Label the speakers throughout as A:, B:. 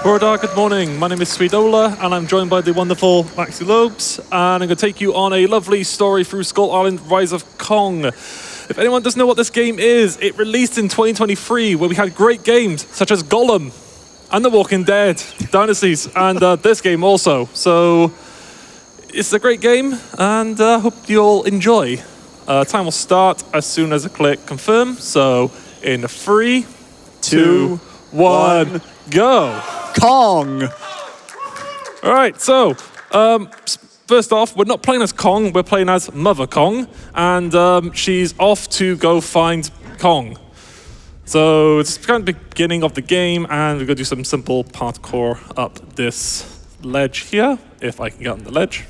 A: SporadicErratic, good morning. My name is SweedOla, and I'm joined by the wonderful Maxi Lobes, and I'm going to take you on a lovely story through Skull Island Rise of Kong. If anyone doesn't know what this game is, it released in 2023, where we had great games such as Gollum and The Walking Dead, Dynasties, and this game also. So it's a great game, and I hope you'll enjoy. Time will start as soon as I click confirm. So in 3, 2, 1, go.
B: Kong!
A: All right, so first off, we're not playing as Kong, we're playing as Mother Kong, and she's off to go find Kong. So it's kind of the beginning of the game, and we're going to do some simple parkour up this ledge here, if I can get on the ledge.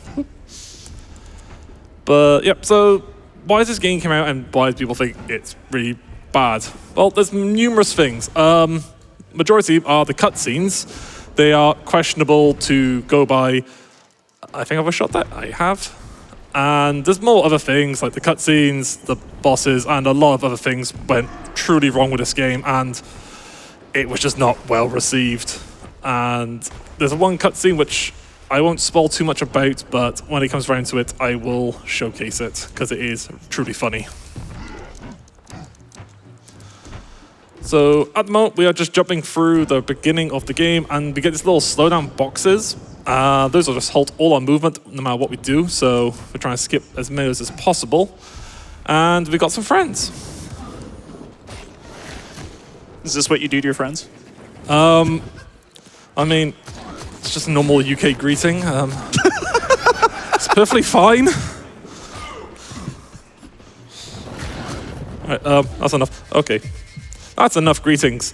A: But, yep, so why has this game come out, and why do people think it's really bad? Well, there's numerous things. Majority are the cutscenes. They are questionable to go by. I think I've overshot that. I have. And there's more other things like the cutscenes, the bosses, and a lot of other things went truly wrong with this game, and it was just not well received. And there's one cutscene which I won't spoil too much about, but when it comes around to it, I will showcase it because it is truly funny. So at the moment, we are just jumping through the beginning of the game, and we get these little slowdown boxes. Those will just halt all our movement, no matter what we do. So we're trying to skip as many as possible. And we got some friends.
B: Is this what you do to your friends?
A: I mean, it's just a normal UK greeting. It's perfectly fine. All right, that's enough. Okay. That's enough greetings.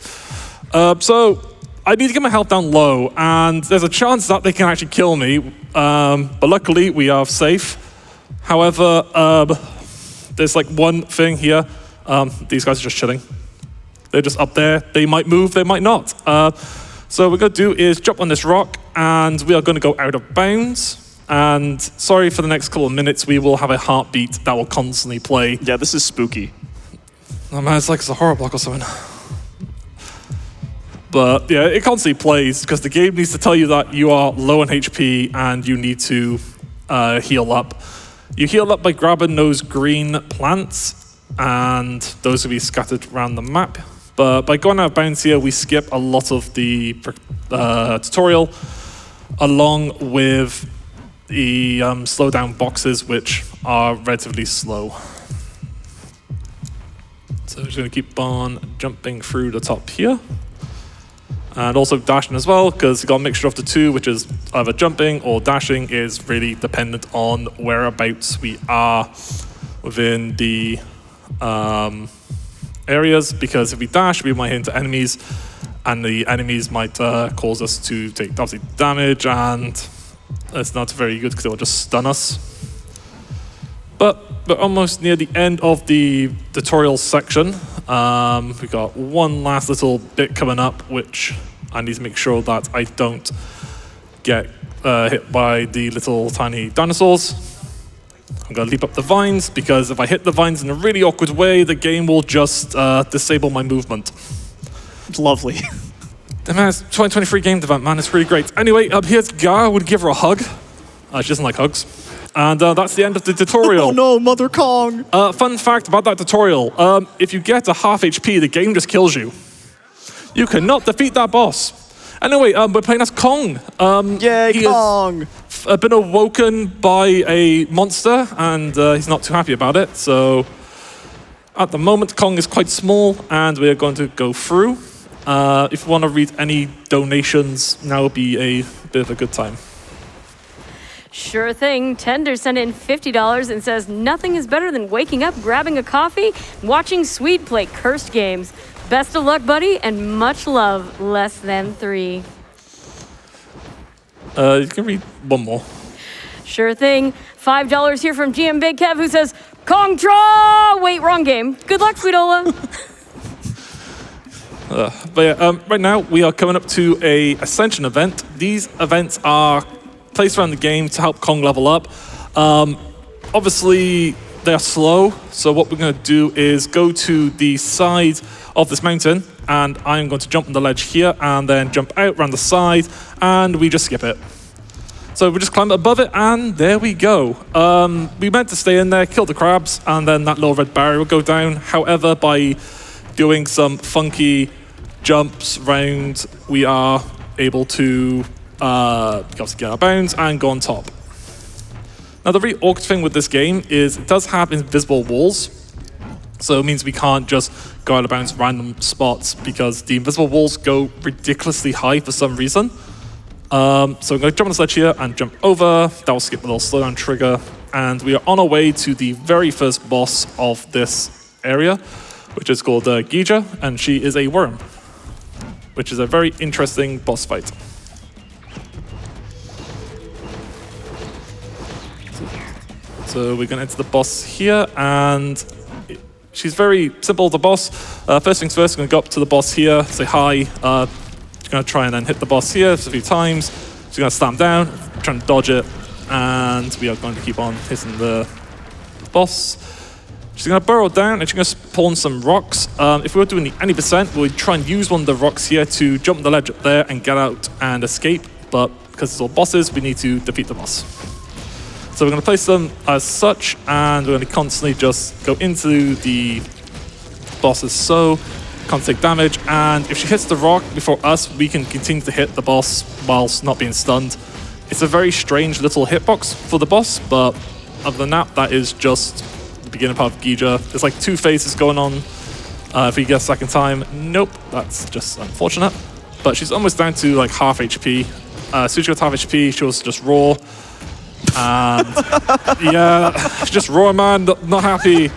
A: So I need to get my health down low, and there's a chance that they can actually kill me, but luckily we are safe. However, there's like one thing here. These guys are just chilling. They're just up there. They might move, they might not. So what we're going to do is jump on this rock, and we are going to go out of bounds. And sorry for the next couple of minutes, we will have a heartbeat that will constantly play.
B: Yeah, this is spooky.
A: Oh man, it's like it's a horror block or something. But yeah, it constantly plays because the game needs to tell you that you are low on HP and you need to heal up. You heal up by grabbing those green plants, and those will be scattered around the map. But by going out of bounds here, we skip a lot of the tutorial, along with the slowdown boxes, which are relatively slow. So we're just going to keep on jumping through the top here. And also dashing as well, because you've got a mixture of the two, which is either jumping or dashing is really dependent on whereabouts we are within the areas. Because if we dash, we might hit into enemies, and the enemies might cause us to take obviously damage, and it's not very good because it will just stun us. But we're almost near the end of the tutorial section. We've got one last little bit coming up, which I need to make sure that I don't get hit by the little tiny dinosaurs. I'm going to leap up the vines, because if I hit the vines in a really awkward way, the game will just disable my movement.
B: It's lovely.
A: Man, it's 2023 game event, man. It's really great. Anyway, here's Gar. I would give her a hug. She doesn't like hugs. And that's the end of the tutorial.
B: Oh no, Mother Kong!
A: Fun fact about that tutorial. If you get a half HP, the game just kills you. You cannot defeat that boss. Anyway, we're playing as Kong.
B: Yay, Kong!
A: Has been awoken by a monster, and he's not too happy about it. So at the moment, Kong is quite small, and we're going to go through. If you want to read any donations, now would be a bit of a good time.
C: Sure thing. Tender sent in $50 and says, nothing is better than waking up, grabbing a coffee, and watching Swede play cursed games. Best of luck, buddy, and much love. Less than 3.
A: You can read one more.
C: Sure thing. $5 here from GM Big Kev, who says, Kongtra! Wait, wrong game. Good luck, SweedOla.
A: But yeah, right now we are coming up to a Ascension event. These events are placed around the game to help Kong level up. Obviously, they are slow, so what we're going to do is go to the side of this mountain, and I'm going to jump on the ledge here and then jump out around the side, and we just skip it. So we just climb above it, and there we go. We meant to stay in there, kill the crabs, and then that little red barrier will go down. However, by doing some funky jumps round, we are able to obviously get our bounds and go on top. Now, the really awkward thing with this game is it does have invisible walls. So it means we can't just go out of bounds random spots because the invisible walls go ridiculously high for some reason. So I'm going to jump on the sledge here and jump over. That will skip a little slowdown trigger. And we are on our way to the very first boss of this area, which is called Gija, and she is a worm, which is a very interesting boss fight. So we're going to enter the boss here, and she's very simple, the boss. First things first, I'm going to go up to the boss here, say hi. She's going to try and then hit the boss here a few times. She's going to slam down, trying to dodge it, and we are going to keep on hitting the boss. She's going to burrow down, and she's going to spawn some rocks. If we were doing the any percent, we'd try and use one of the rocks here to jump the ledge up there and get out and escape. But because it's all bosses, we need to defeat the boss. So we're going to place them as such, and we're going to constantly just go into the bosses so, can't take damage, and if she hits the rock before us, we can continue to hit the boss whilst not being stunned. It's a very strange little hitbox for the boss, but other than that, that is just the beginning part of Gija. There's like 2 phases going on. If we get a second time, nope, that's just unfortunate. But she's almost down to like half HP. As soon as she gets half HP, she'll just roar. And yeah, just roar, man, not happy. So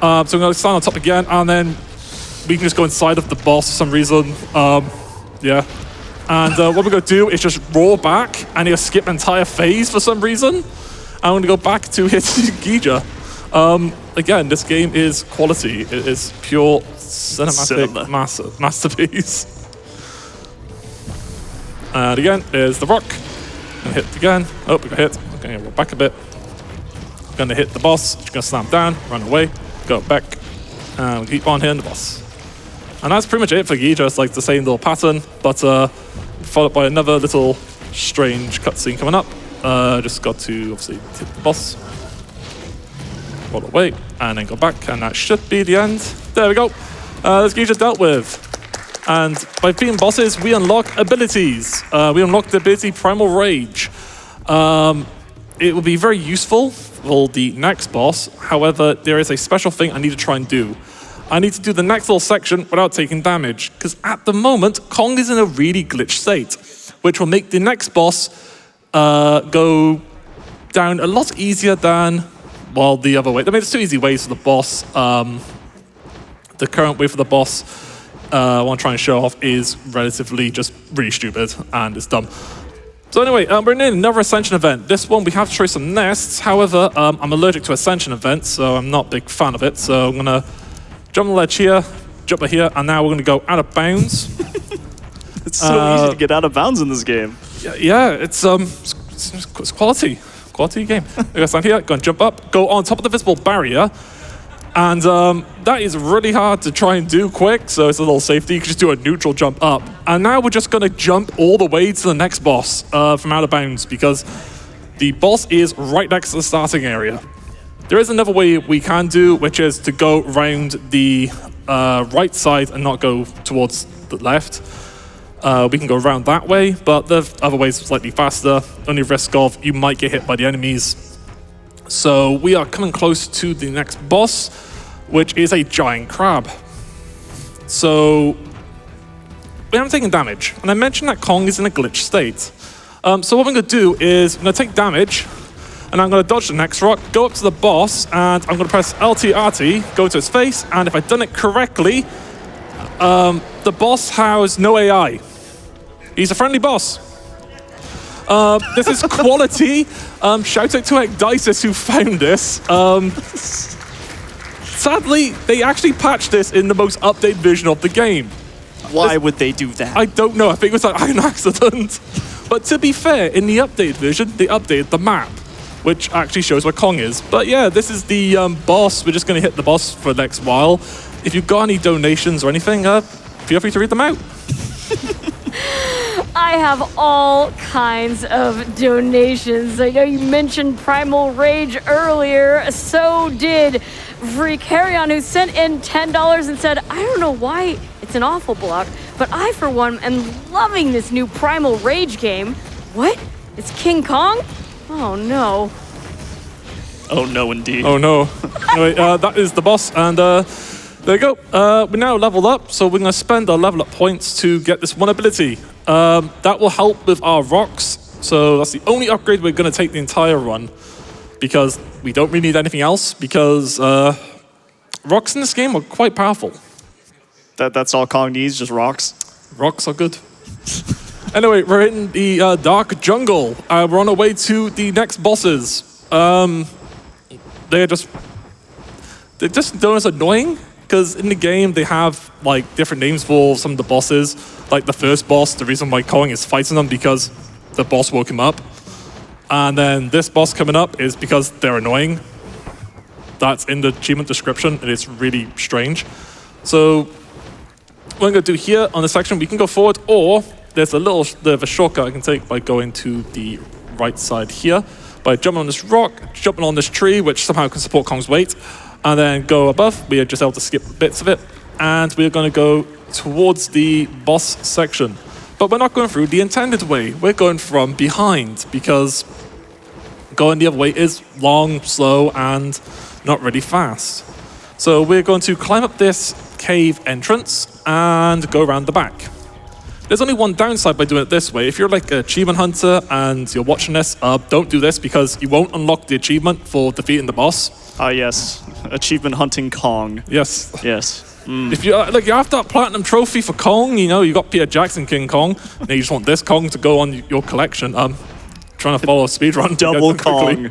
A: I'm going to stand on top again, and then we can just go inside of the boss for some reason. Yeah. And what we're going to do is just roar back, and he'll skip an entire phase for some reason. And I'm going to go back to hit Gija. Again, this game is quality. It is pure cinematic masterpiece. And again, there's the rock. Gonna hit again. Oh, we got hit. Okay, we'll back a bit. Gonna hit the boss. Just gonna slam down, run away, go back, and we'll keep on hitting the boss. And that's pretty much it for Gija. It's like the same little pattern, but followed by another little strange cutscene coming up. Just got to obviously hit the boss, roll away, and then go back, and that should be the end. There we go. That's Gija dealt with. And by beating bosses, we unlock abilities. We unlock the ability Primal Rage. It will be very useful for the next boss. However, there is a special thing I need to try and do. I need to do the next little section without taking damage, because at the moment, Kong is in a really glitched state, which will make the next boss go down a lot easier than, well, the other way. I mean, there's 2 easy ways for the boss. The current way for the boss, I want to try and show off, is relatively just really stupid and it's dumb. So anyway, we're in another Ascension event. This one, we have to try some nests. However, I'm allergic to Ascension events, so I'm not a big fan of it. So I'm going to jump on the ledge here, jump over here, and now we're going to go out of bounds.
B: It's so easy to get out of bounds in this game.
A: Yeah, it's quality. Quality game. We're going to stand here, go and jump up, go on top of the visible barrier. And that is really hard to try and do quick, so it's a little safety. You can just do a neutral jump up. And now we're just going to jump all the way to the next boss from out of bounds, because the boss is right next to the starting area. There is another way we can do, which is to go around the right side and not go towards the left. We can go around that way, but the other way is slightly faster. Only risk of you might get hit by the enemies. So we are coming close to the next boss, which is a giant crab. So we haven't taken damage. And I mentioned that Kong is in a glitch state. So what I'm going to do is I'm going to take damage, and I'm going to dodge the next rock, go up to the boss, and I'm going to press LT-RT, go to his face, and if I've done it correctly, the boss has no AI. He's a friendly boss. This is quality. Shout out to Ecdysis who found this. Sadly, they actually patched this in the most updated version of the game.
B: Why would they do that?
A: I don't know. I think it was like an accident. But to be fair, in the updated version, they updated the map, which actually shows where Kong is. But yeah, this is the boss. We're just going to hit the boss for the next while. If you've got any donations or anything, feel feel free to read them out.
C: I have all kinds of donations. I know you mentioned Primal Rage earlier. So did Vricarion, who sent in $10 and said, I don't know why it's an awful block, but I, for one, am loving this new Primal Rage game. What? It's King Kong? Oh, no.
B: Oh, no, indeed.
A: Oh, no. Anyway, that is the boss, and there you go. We're now leveled up, so we're going to spend our level up points to get this one ability. That will help with our rocks, so that's the only upgrade we're going to take the entire run, because we don't really need anything else, because rocks in this game are quite powerful.
B: That's all Kong needs, just rocks?
A: Rocks are good. Anyway, we're in the dark jungle. We're on our way to the next bosses. They're just known as annoying, because in the game they have like different names for some of the bosses. Like the first boss, the reason why Kong is fighting them because the boss woke him up. And then this boss coming up is because they're annoying. That's in the achievement description, and it's really strange. So what I'm going to do here on this section, we can go forward, or there's a little bit of a shortcut I can take by going to the right side here, by jumping on this rock, jumping on this tree, which somehow can support Kong's weight, and then go above. We are just able to skip bits of it, and we're going to go towards the boss section. But we're not going through the intended way. We're going from behind, because going the other way is long, slow, and not really fast. So we're going to climb up this cave entrance and go around the back. There's only one downside by doing it this way. If you're like an achievement hunter and you're watching this, don't do this, because you won't unlock the achievement for defeating the boss.
B: Ah, yes. Achievement hunting Kong.
A: Yes.
B: Yes.
A: If you like, you have that platinum trophy for Kong. You know, you got Peter Jackson King Kong. And you just want this Kong to go on your collection. Trying to follow a speedrun.
B: Double Kong.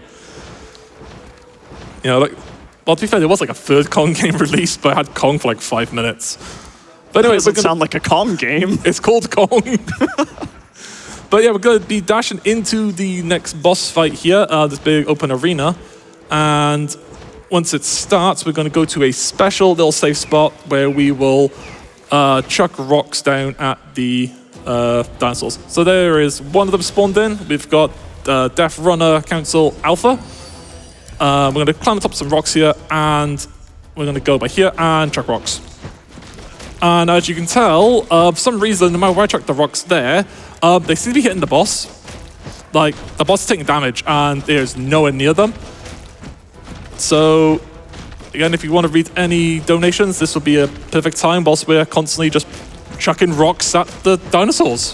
A: You know, like, well, to be fair, there was like a third Kong game released, but I had Kong for like 5 minutes. But anyway,
B: Doesn't sound like a Kong game.
A: It's called Kong. But yeah, we're going to be dashing into the next boss fight here, this big open arena. And once it starts, we're going to go to a special little safe spot where we will chuck rocks down at the dinosaurs. So there is one of them spawned in. We've got Death Runner Council Alpha. We're going to climb atop some rocks here, and we're going to go by here and chuck rocks. And as you can tell, for some reason, no matter where I chuck the rocks there, they seem to be hitting the boss. Like, the boss is taking damage, and there's nowhere near them. So, again, if you want to read any donations, this will be a perfect time whilst we're constantly just chucking rocks at the dinosaurs.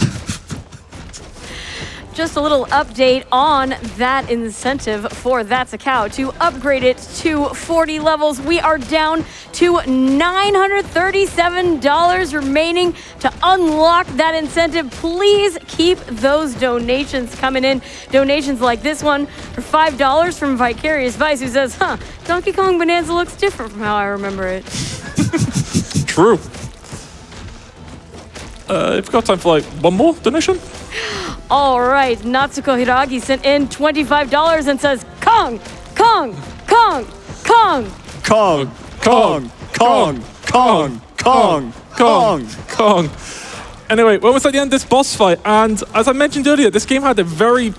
C: Just a little update on that incentive for That's a Cow. To upgrade it to 40 levels, we are down to $937 remaining to unlock that incentive. Please keep those donations coming in. Donations like this one for $5 from Vicarious Vice, who says, Donkey Kong Bonanza looks different from how I remember it.
A: True. We've got time for like one more donation.
C: All right, Natsuko Hiragi sent in $25 and says, Kong, Kong, Kong, Kong.
B: Kong, Kong, Kong, Kong, Kong, Kong,
A: Kong. Anyway, we're almost at the end of this boss fight, and as I mentioned earlier, this game had a very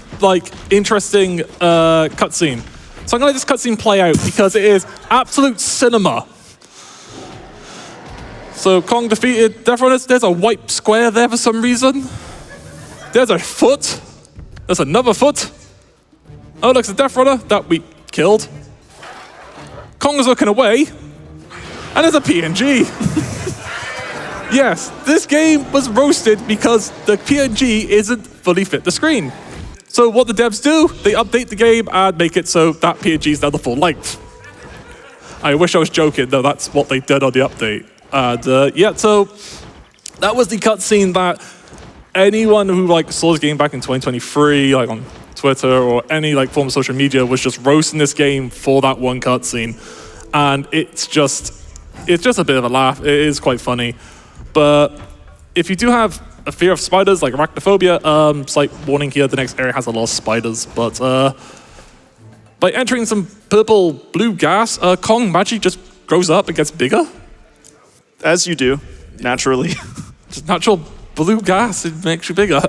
A: interesting cutscene. So I'm gonna let this cutscene play out because it is absolute cinema. So Kong defeated Death Runners. There's a white square there for some reason. There's a foot. There's another foot. Oh, look, it's a Death Runner that we killed. Kong is looking away. And there's a PNG. Yes, this game was roasted because the PNG isn't fully fit the screen. So what the devs do, they update the game and make it so that PNG is now the full length. I wish I was joking, though that's what they did on the update. And yeah, so that was the cutscene that anyone who saw this game back in 2023, on Twitter or any form of social media, was just roasting this game for that one cutscene. And it's just a bit of a laugh. It is quite funny. But if you do have a fear of spiders, like arachnophobia, slight warning here, the next area has a lot of spiders. But by entering some purple-blue gas, Kong magically just grows up and gets bigger.
B: As you do. Naturally.
A: Just natural blue gas, it makes you bigger.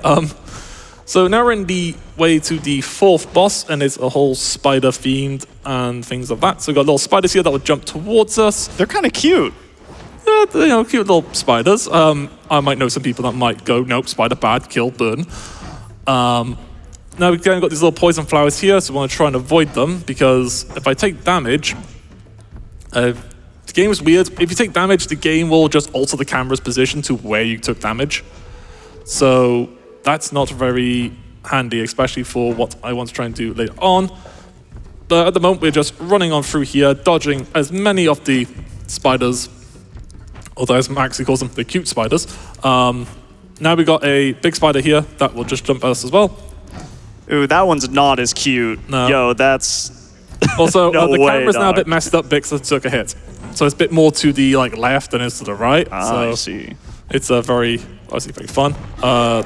A: So now we're in the way to the fourth boss, and it's a whole spider themed and things like that. So we've got little spiders here that will jump towards us.
B: They're kind of cute.
A: Yeah, you know, cute little spiders. I might know some people that might go, nope, spider bad, kill, burn. Now we've got these little poison flowers here, so we want to try and avoid them, because if I take damage, the game is weird. If you take damage, the game will just alter the camera's position to where you took damage. So that's not very handy, especially for what I want to try and do later on. But at the moment, we're just running on through here, dodging as many of the spiders, although as Maxie calls them, the cute spiders. Now we've got a big spider here that will just jump at us as well.
B: Ooh, that one's not as cute.
A: No.
B: Yo, that's...
A: Also,
B: No
A: the
B: way,
A: camera's now a
B: dog.
A: bit messed up because it took a hit. So it's a bit more to the left than it is to the right. So
B: I see.
A: it's a obviously very fun.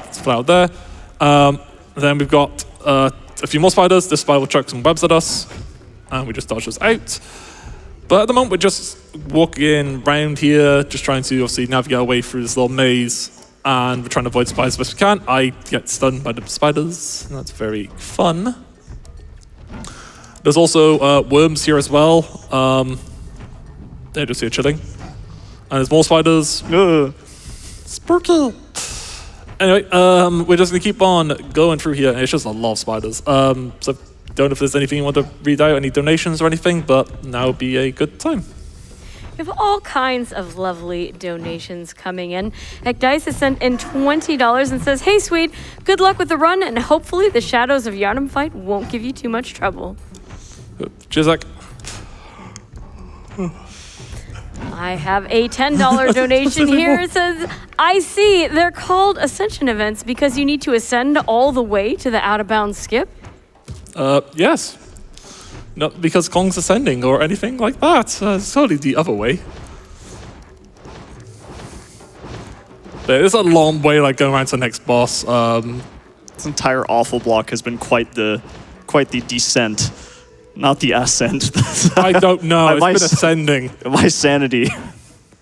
A: It's flower there. Then we've got a few more spiders. This spider will chuck some webs at us, and we just dodge those out. But at the moment, we're just walking around here, just trying to obviously navigate our way through this little maze. And we're trying to avoid spiders as best we can. I get stunned by the spiders, and that's very fun. There's also worms here as well. They're just here chilling. And there's more spiders. Spooky. Anyway, we're just going to keep on going through here. It's just a lot of spiders. So don't know if there's anything you want to read out, any donations or anything, but now would be a good time.
C: We have all kinds of lovely donations coming in. Dice has sent in $20 and says, "Hey, Swede, good luck with the run, and hopefully the shadows of Yharnam fight won't give you too much trouble."
A: Cheers, Zach.
C: I have a $10 donation here. It says, "I see they're called Ascension events because you need to ascend all the way to the out-of-bounds skip."
A: Yes. Not because Kong's ascending or anything like that. It's totally the other way. But it's a long way, like going around to the next boss.
B: This entire awful block has been quite the descent, not the ascent.
A: I don't know. It's been ascending.
B: My sanity.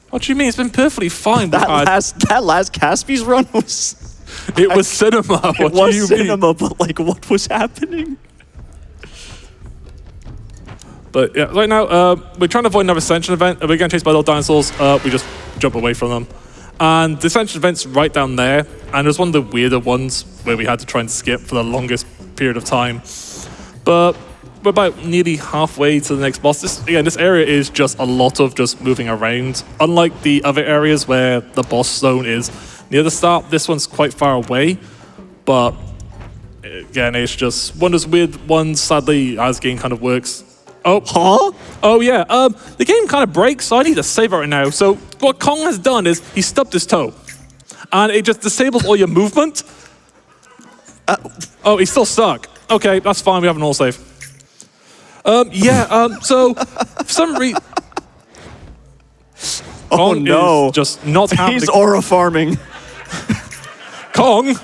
A: What do you mean? It's been perfectly fine.
B: That last Caspi's run was.
A: It was cinema. What do you
B: cinema, but like, what was happening?
A: But yeah, right now, we're trying to avoid another Ascension event. If we're getting chased by little dinosaurs, we just jump away from them. And the Ascension event's right down there. And it was one of the weirder ones where we had to try and skip for the longest period of time. But we're about nearly halfway to the next boss. This area is just a lot of just moving around. Unlike the other areas where the boss zone is near the start, this one's quite far away. But again, it's just one of those weird ones, sadly, as the game kind of works. Oh,
B: Huh?
A: Oh yeah, the game kind of breaks, so I need to save it right now. So what Kong has done is he stubbed his toe. And it just disables all your movement. Oh, he's still stuck. Okay, that's fine, we have an all save. So for some reason...
B: Oh no.
A: Is just not happening.
B: He's aura farming.
A: Kong!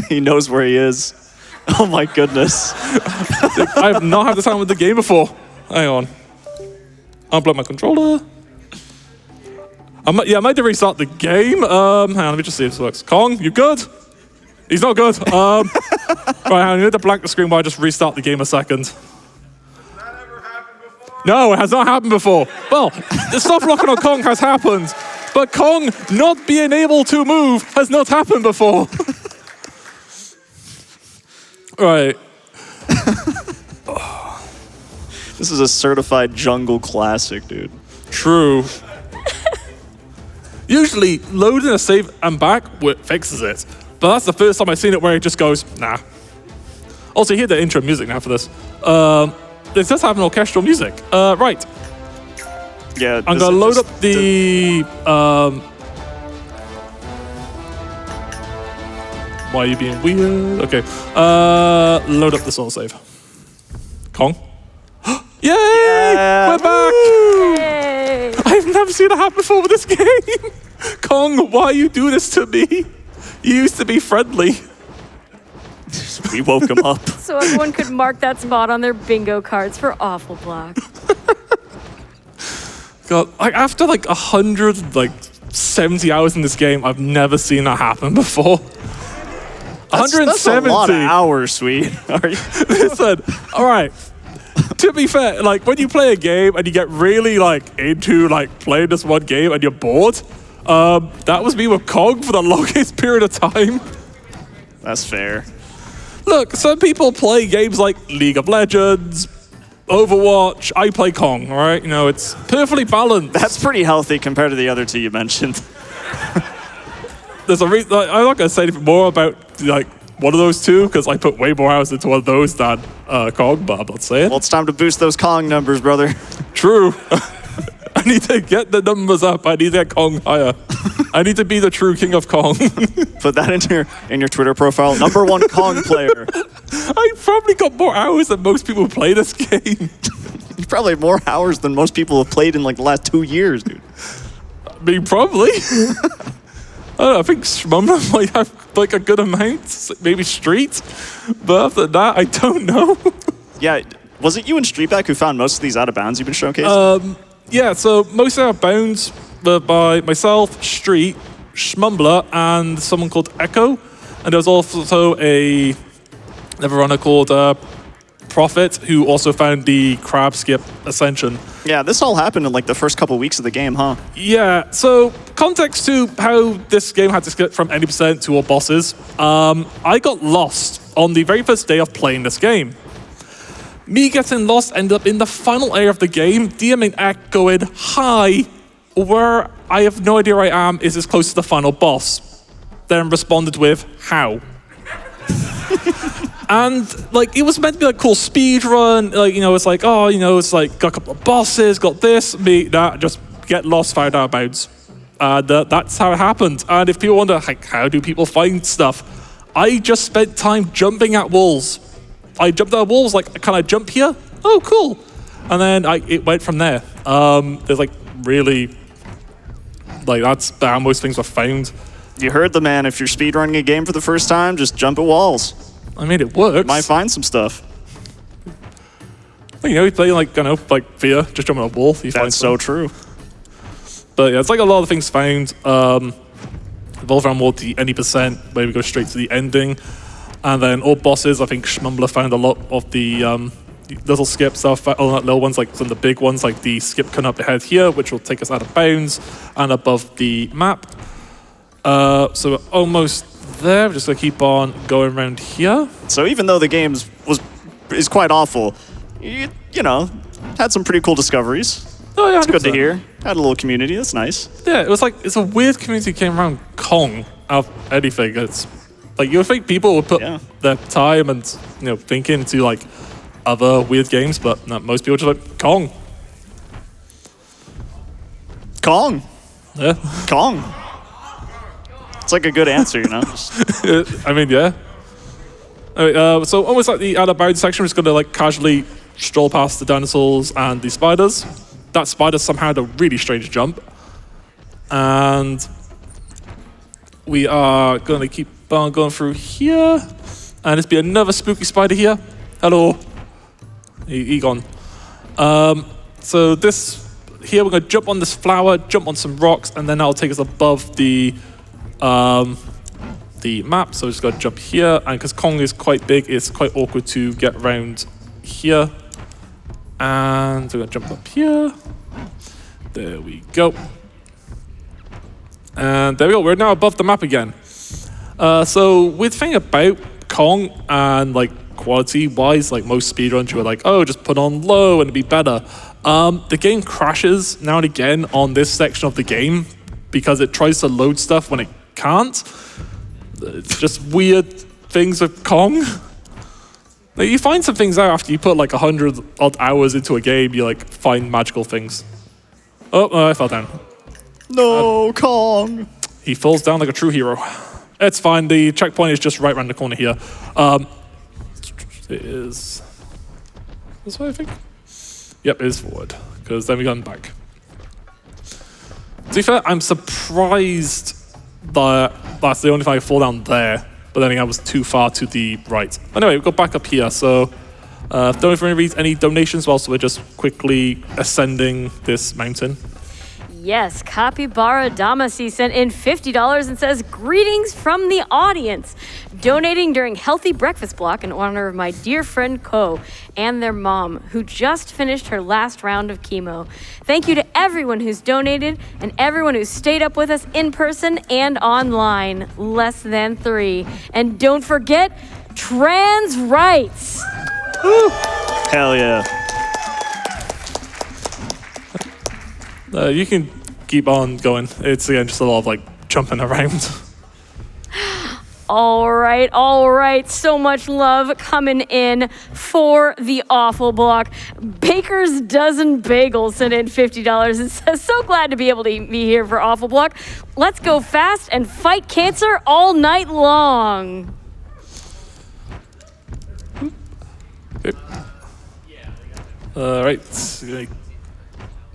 B: He knows where he is. Oh my goodness.
A: I have not had this happen with the game before. Hang on. Unplug my controller. I might have to restart the game. Hang on, let me just see if this works. Kong, you good? He's not good. Right, hang on, you need to blank the screen while I just restart the game a second.
D: Has that ever happened before?
A: No, it has not happened before. Well, the stuff locking on Kong has happened, but Kong not being able to move has not happened before. Right.
B: This is a certified jungle classic, dude.
A: True. Usually, loading a save and back fixes it. But that's the first time I've seen it where it just goes, nah. Also, you hear the intro music now for this. This does have an orchestral music. Right.
B: Yeah.
A: I'm going to load up the... Why are you being weird? Okay. Load up the soul save. Kong. Yay!
B: Yeah.
A: We're back!
C: Yay!
A: I've never seen it happen before with this game. Kong, why you do this to me? You used to be friendly.
B: We woke him up.
C: So everyone could mark that spot on their bingo cards for Awful Block.
A: God, like after like 100 70 hours in this game. I've never seen that happen before.
B: That's
A: 170.
B: a lot of hours, Sweet. Are you?
A: Listen, all right. To be fair, like when you play a game and you get really like into like playing this one game and you're bored, that was me with Kong for the longest period of time.
B: That's fair.
A: Look, some people play games like League of Legends, Overwatch. I play Kong, all right? You know, it's perfectly balanced.
B: That's pretty healthy compared to the other two you mentioned.
A: There's a reason. I'm not going to say anything more about like one of those two because I put way more hours into one of those than Kong, but I'm not saying.
B: Well, it's time to boost those Kong numbers, brother.
A: True. I need to get the numbers up. I need to get Kong higher. I need to be the true king of Kong.
B: Put that in your Twitter profile. #1 Kong player.
A: I probably got more hours than most people who play this game.
B: You probably have more hours than most people have played in like the last 2 years, dude.
A: I mean, probably. I don't know, I think Shmumra might have like a good amount, maybe Street, but after that, I don't know.
B: Yeah, was it you and Streetback who found most of these out of bounds you've been showcasing?
A: Yeah, so most out of bounds were by myself, Street, Shmumbler, and someone called Echo, and there was also another runner called Prophet, who also found the crab skip ascension.
B: Yeah, this all happened in like the first couple weeks of the game, huh?
A: Yeah, so context to how this game had to skip from any percent to all bosses. I got lost on the very first day of playing this game. Me getting lost ended up in the final area of the game, DMing Act going, hi, where I have no idea where I am is as close to the final boss. Then responded with, how? And like it was meant to be like cool speed run, like you know it's like oh you know it's like got a couple of bosses, got this, me that, just get lost, found out about. That's how it happened. And if people wonder like how do people find stuff, I just spent time jumping at walls. I jumped at walls like can I jump here? Oh cool, and then it went from there. There's like really like that's how most things were found.
B: You heard the man. If you're speedrunning a game for the first time, just jump at walls.
A: I mean, it works.
B: Might find some stuff.
A: You know, you play like, you know, like Fear, just jump on a wall. You find
B: That's so true.
A: But yeah, it's like a lot of things found. Evolve around more the any percent, where we go straight to the ending. And then all bosses, I think Shmumbler found a lot of the little skip stuff, all not little ones, like some of the big ones, like the skip coming up ahead here, which will take us out of bounds and above the map. So we're almost there. We're just gonna keep on going around here.
B: So even though the game is quite awful, you know, had some pretty cool discoveries.
A: Oh yeah,
B: It's good to hear. Had a little community. That's nice.
A: Yeah, it was like it's a weird community came around Kong out of anything. It's like you would think people would put their time and think into like other weird games, but no, most people just like Kong.
B: Kong.
A: Yeah.
B: Kong. It's like a good answer, you know?
A: I mean, yeah. Anyway, so almost like the out of bounds section, we're just going to like casually stroll past the dinosaurs and the spiders. That spider somehow had a really strange jump. And we are going to keep on going through here. And there's be another spooky spider here. Hello. He gone. So this, here we're going to jump on this flower, jump on some rocks, and then that'll take us above the map. So we're just going to jump here, and because Kong is quite big, it's quite awkward to get around here. And we're going to jump up here. There we go. And there we go. We're now above the map again. So weird thing about Kong and like quality-wise, like most speedruns, you were like, oh, just put on low and it'd be better. The game crashes now and again on this section of the game because it tries to load stuff when it can't. It's just weird things with Kong. Like, you find some things out after you put like 100 odd hours into a game, you like find magical things. Oh, I fell down.
B: No, Kong.
A: He falls down like a true hero. It's fine, the checkpoint is just right around the corner here. It is this way, I think? Yep, it is forward, because then we got back. To be fair, I'm surprised that that's the only time I fall down there, but then I was too far to the right. Anyway, we got back up here, so don't know if we're going to read any donations whilst we're just quickly ascending this mountain.
C: Yes, Capybara Damasi sent in $50 and says, greetings from the audience. Donating during Healthy Breakfast Block in honor of my dear friend Ko and their mom, who just finished her last round of chemo. Thank you to everyone who's donated and everyone who's stayed up with us in person and online. Less than 3. And don't forget, trans rights.
B: Woo. Hell yeah.
A: You can keep on going. It's again just a lot of like jumping around.
C: All right. So much love coming in for the Awful Block. Baker's Dozen Bagels sent in $50 and says, so glad to be able to be here for Awful Block. Let's go fast and fight cancer all night long.
A: Right.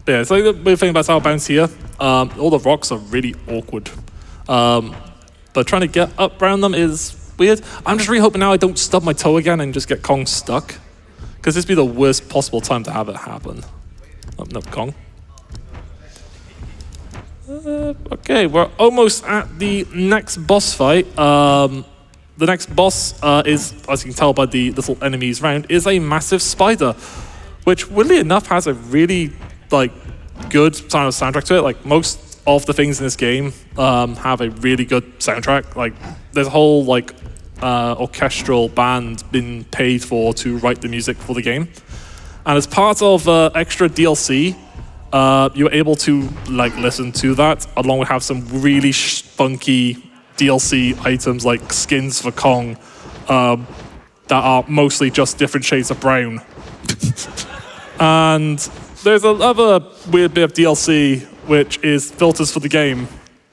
A: Yeah, it's like the weird thing about Outbounds here. All the rocks are really awkward. But trying to get up around them is weird. I'm just really hoping now I don't stub my toe again and just get Kong stuck. Because this would be the worst possible time to have it happen. Oh, no, Kong. Okay, we're almost at the next boss fight. The next boss is, as you can tell by the little enemies round, is a massive spider. Which, weirdly enough, has a really good soundtrack to it. Like most of the things in this game have a really good soundtrack. Like there's a whole orchestral band been paid for to write the music for the game. And as part of extra DLC, you're able to listen to that, along with have some really funky DLC items like skins for Kong that are mostly just different shades of brown. And there's another weird bit of DLC, which is filters for the game,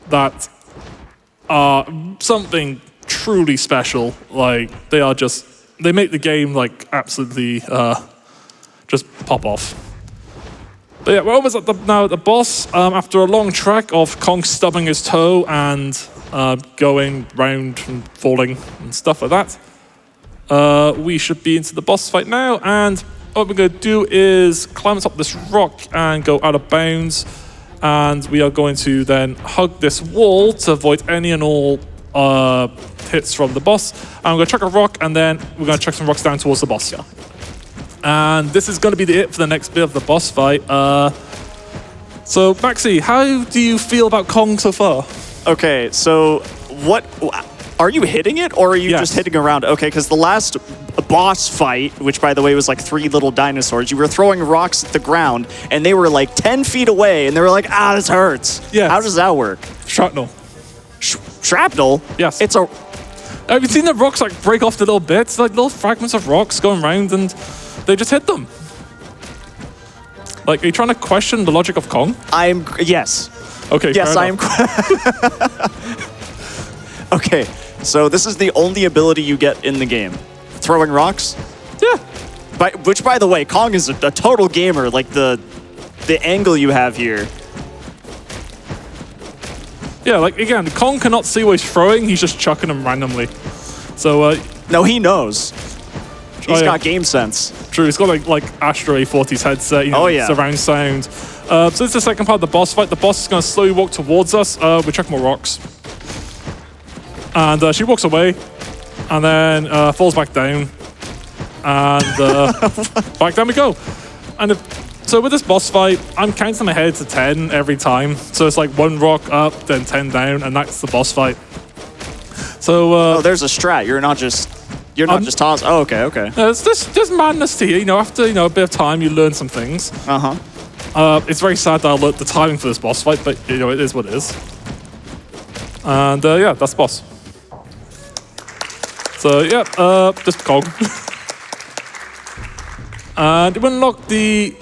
A: that are something truly special. Like, they make the game, absolutely just pop off. But yeah, we're almost at the boss. After a long trek of Kong stubbing his toe and going round and falling and stuff like that, we should be into the boss fight now, and what we're going to do is climb atop this rock and go out of bounds, and we are going to then hug this wall to avoid any and all hits from the boss. And I'm going to chuck a rock, and then we're going to chuck some rocks down towards the boss. Yeah. And this is going to be it for the next bit of the boss fight. So, Maxi, how do you feel about Kong so far?
B: Okay, so what... Are you hitting it, or are you just hitting around? Okay, because the last boss fight, which by the way was 3 little dinosaurs, you were throwing rocks at the ground, and they were 10 feet away, and they were like, this hurts.
A: Yeah.
B: How does that work?
A: Shrapnel.
B: Shrapnel?
A: Yes.
B: It's a...
A: Have you seen the rocks break off to little bits? Little fragments of rocks going around, and they just hit them. Are you trying to question the logic of Kong?
B: Yes.
A: Okay,
B: yes, I am... Okay. So this is the only ability you get in the game. Throwing rocks?
A: Yeah.
B: Which, by the way, Kong is a total gamer. The angle you have here.
A: Yeah, again, Kong cannot see what he's throwing. He's just chucking them randomly. So,
B: no, he knows. He's got game sense.
A: True, he's got Astro A40's headset, surround sound. So this is the second part of the boss fight. The boss is going to slowly walk towards us. We chuck more rocks. And she walks away, and then falls back down, and back down we go. And so with this boss fight, I'm counting ahead to 10 every time. So it's 1 rock up, then 10 down, and that's the boss fight. So
B: there's a strat. You're not just tossed. Oh, okay.
A: There's madness to you. After a bit of time, you learn some things. It's very sad that I learned the timing for this boss fight, but it is what it is. And yeah, that's the boss. So yeah, just Kong. And we unlock the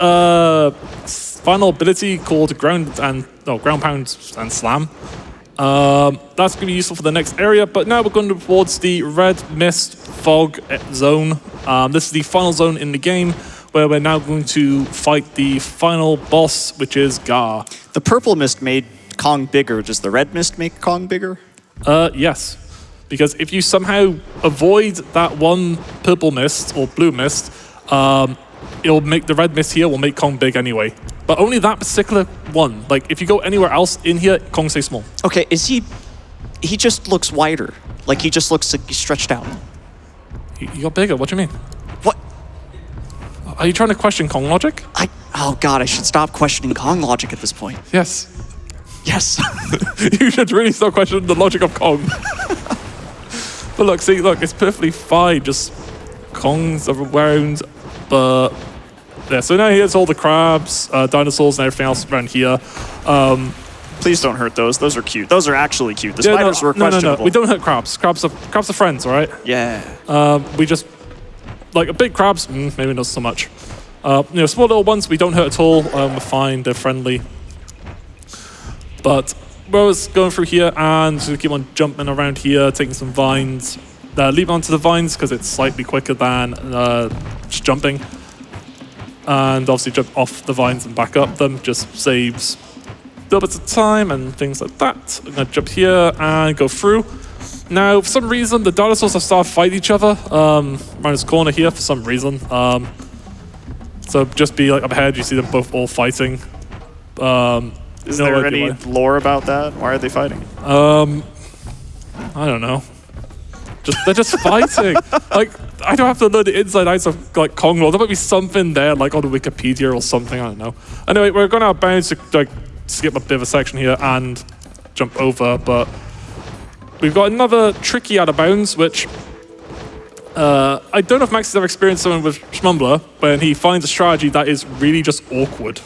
A: final ability called Ground Pound and Slam. That's going to be useful for the next area, but now we're going towards the Red Mist Fog zone. This is the final zone in the game, where we're now going to fight the final boss, which is Gar.
B: The purple mist made Kong bigger. Does the red mist make Kong bigger?
A: Yes. Because if you somehow avoid that one purple mist or blue mist, it'll make the red mist here will make Kong big anyway. But only that particular one. Like, if you go anywhere else in here, Kong stays small.
B: Okay, is he just looks wider. Like, he just looks like he's stretched out.
A: He got bigger, what do you mean?
B: What?
A: Are you trying to question Kong logic?
B: Oh God, I should stop questioning Kong logic at this point.
A: Yes.
B: Yes.
A: You should really start questioning the logic of Kong. But look, see, look, it's perfectly fine. Just Kong's around, but yeah. So now here's all the crabs, dinosaurs, and everything else around here.
B: Please don't hurt those. Those are cute. Those are actually cute. The spiders were questionable.
A: No. We don't hurt crabs. Crabs are friends, all right?
B: Yeah.
A: We just like big crabs. Maybe not so much. Small little ones we don't hurt at all. We're fine. They're friendly. But we're always going through here and we keep on jumping around here, taking some vines. Leap onto the vines because it's slightly quicker than just jumping. And obviously jump off the vines and back up them. Just saves little bits of time and things like that. I'm going to jump here and go through. Now, for some reason, the dinosaurs have started fighting each other around this corner here for some reason. So just be like up ahead, you see them both all fighting.
B: Is there any lore about that? Why are they fighting?
A: I don't know. They're just fighting. Like, I don't have to know the inside outs of like Kong lore. There might be something there, like on the Wikipedia or something. I don't know. Anyway, we're going out of bounds to like skip a bit of a section here and jump over, but we've got another tricky out of bounds, which I don't know if Max has ever experienced something with Schmumbler when he finds a strategy that is really just awkward.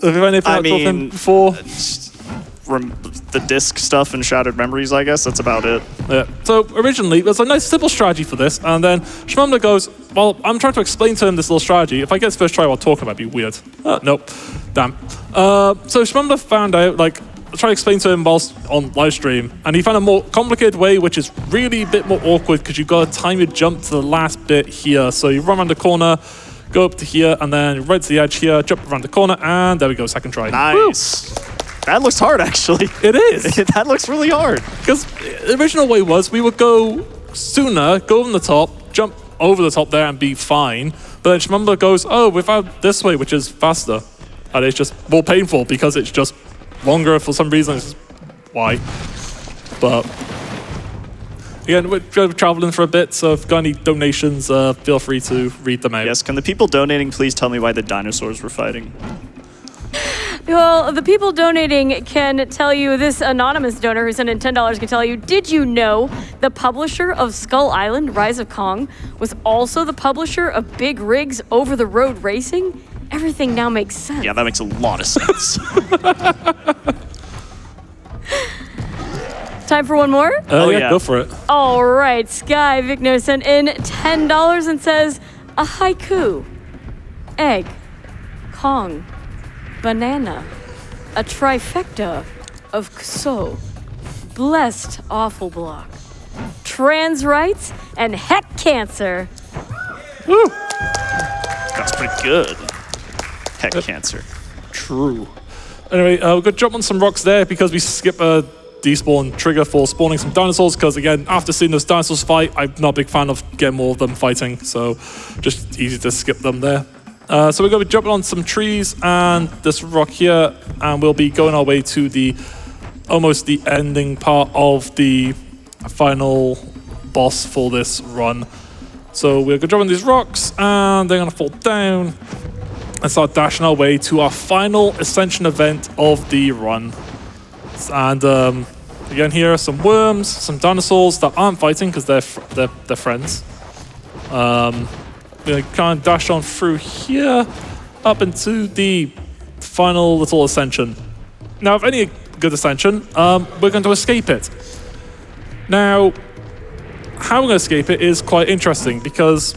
A: Have you anything like him before?
B: The disc stuff and Shattered Memories, I guess. That's about it.
A: Yeah. So originally, there's a nice simple strategy for this, and then Schmumbler goes, well, I'm trying to explain to him this little strategy. If I get his first try while talking about it, it'd be weird. Nope. Damn. So Schmumbler found out, like, try to explain to him whilst on live stream, and he found a more complicated way, which is really a bit more awkward because you've got to time your jump to the last bit here. So you run around the corner, go up to here, and then right to the edge here, jump around the corner, and there we go, second try.
B: Nice. Woo. That looks hard, actually.
A: It is.
B: That looks really hard.
A: Because the original way was we would go sooner, go on the top, jump over the top there and be fine. But then Schmumbler goes, oh, we found this way, which is faster. And it's just more painful because it's just longer for some reason. It's just why. But again, we're traveling for a bit, so if you've got any donations, feel free to read them out.
B: Yes, can the people donating please tell me why the dinosaurs were fighting?
C: Well, the people donating can tell you, this anonymous donor who sent in $10 can tell you, did you know the publisher of Skull Island, Rise of Kong, was also the publisher of Big Rig's Over the Road Racing? Everything now makes sense.
B: Yeah, that makes a lot of sense.
C: Time for one more?
A: Yeah, go for it.
C: All right, Sky Vicno sent in $10 and says, a haiku, egg, Kong, banana, a trifecta of Kso, blessed awful block, trans rights, and heck cancer.
A: Woo!
B: That's pretty good. Heck cancer.
A: True. Anyway, we're going to jump on some rocks there because we skip a despawn trigger for spawning some dinosaurs because, again, after seeing those dinosaurs fight, I'm not a big fan of getting more of them fighting, so just easy to skip them there. So we're going to be jumping on some trees and this rock here, and we'll be going our way to almost the ending part of the final boss for this run. So we're going to jump on these rocks, and they're going to fall down and start dashing our way to our final ascension event of the run. And again, here are some worms, some dinosaurs that aren't fighting because they're friends. We're going to kind of dash on through here up into the final little ascension. Now, if any good ascension, we're going to escape it. Now, how we're going to escape it is quite interesting because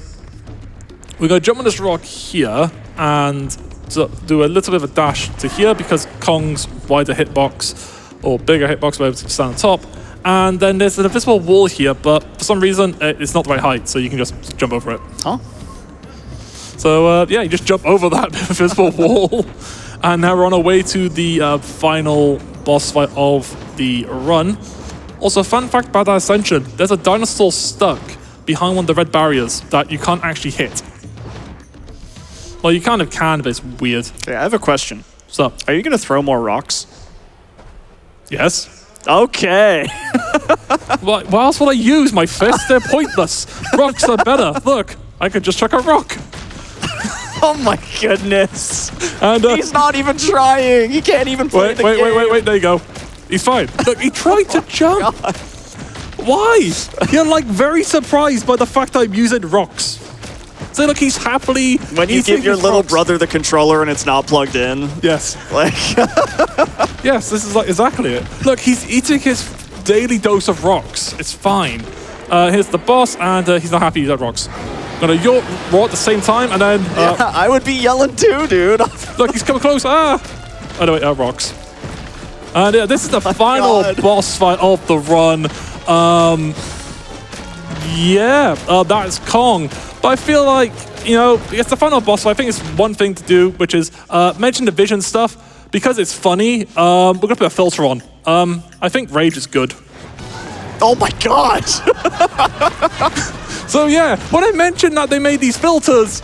A: we're going to jump on this rock here and do a little bit of a dash to here because Kong's wider hitbox or bigger hitbox will be able to stand on top. And then there's an invisible wall here, but for some reason it's not the right height, so you can just jump over it.
B: Huh?
A: So yeah, you just jump over that invisible wall. And now we're on our way to the final boss fight of the run. Also, fun fact about that ascension, there's a dinosaur stuck behind one of the red barriers that you can't actually hit. Well, you kind of can, but it's weird.
B: Okay, I have a question.
A: So,
B: Are you going to throw more rocks?
A: yes.
B: Okay.
A: What else would I use? My fists? They're pointless. Rocks are better. Look, I could just chuck a rock.
B: Oh my goodness.
A: And
B: He's not even trying. He can't even play the game.
A: wait. There you go. He's fine. Look, he tried to jump. Why? You're like very surprised by the fact I'm using rocks. So look, he's happily.
B: When you
A: eating
B: give your
A: his
B: little
A: rocks.
B: brother the controller and it's not plugged in.
A: Yes.
B: Like,
A: Yes, this is like exactly it. Look, he's eating his daily dose of rocks. It's fine. Here's the boss, and he's not happy he's at rocks. Gonna roar at the same time, and then
B: I would be yelling too, dude.
A: look, he's coming close. Oh no, wait, rocks. And this is the final
B: God.
A: boss fight of the run. That's Kong. But I feel like, you know, it's the final boss fight. I think it's one thing to do, which is mention the vision stuff. Because it's funny, we're gonna put a filter on. I think Rage is good.
B: Oh my God.
A: So yeah, when I mentioned that they made these filters,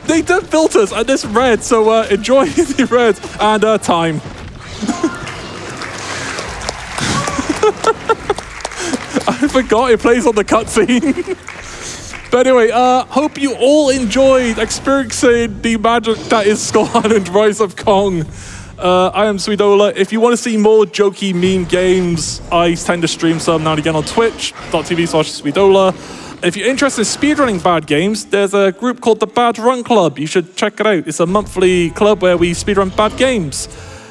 A: they did filters and this red, so enjoy the red and time. I forgot it plays on the cutscene. But anyway, hope you all enjoyed experiencing the magic that is Skull Island Rise of Kong. I am SweedOla. If you want to see more jokey meme games, I tend to stream some now and again on twitch.tv/SweedOla. If you're interested in speedrunning bad games, there's a group called the Bad Run Club. You should check it out. It's a monthly club where we speedrun bad games.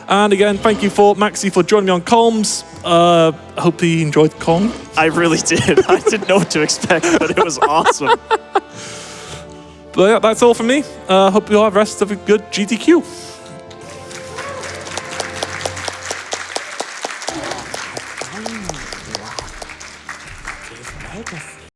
A: And again, thank you for Maxi for joining me on comms. I hope he enjoyed Kong.
B: I really did. I didn't know what to expect, but it was awesome.
A: But yeah, that's all from me. Hope you all have the rest of a good GTQ.
E: Legacy.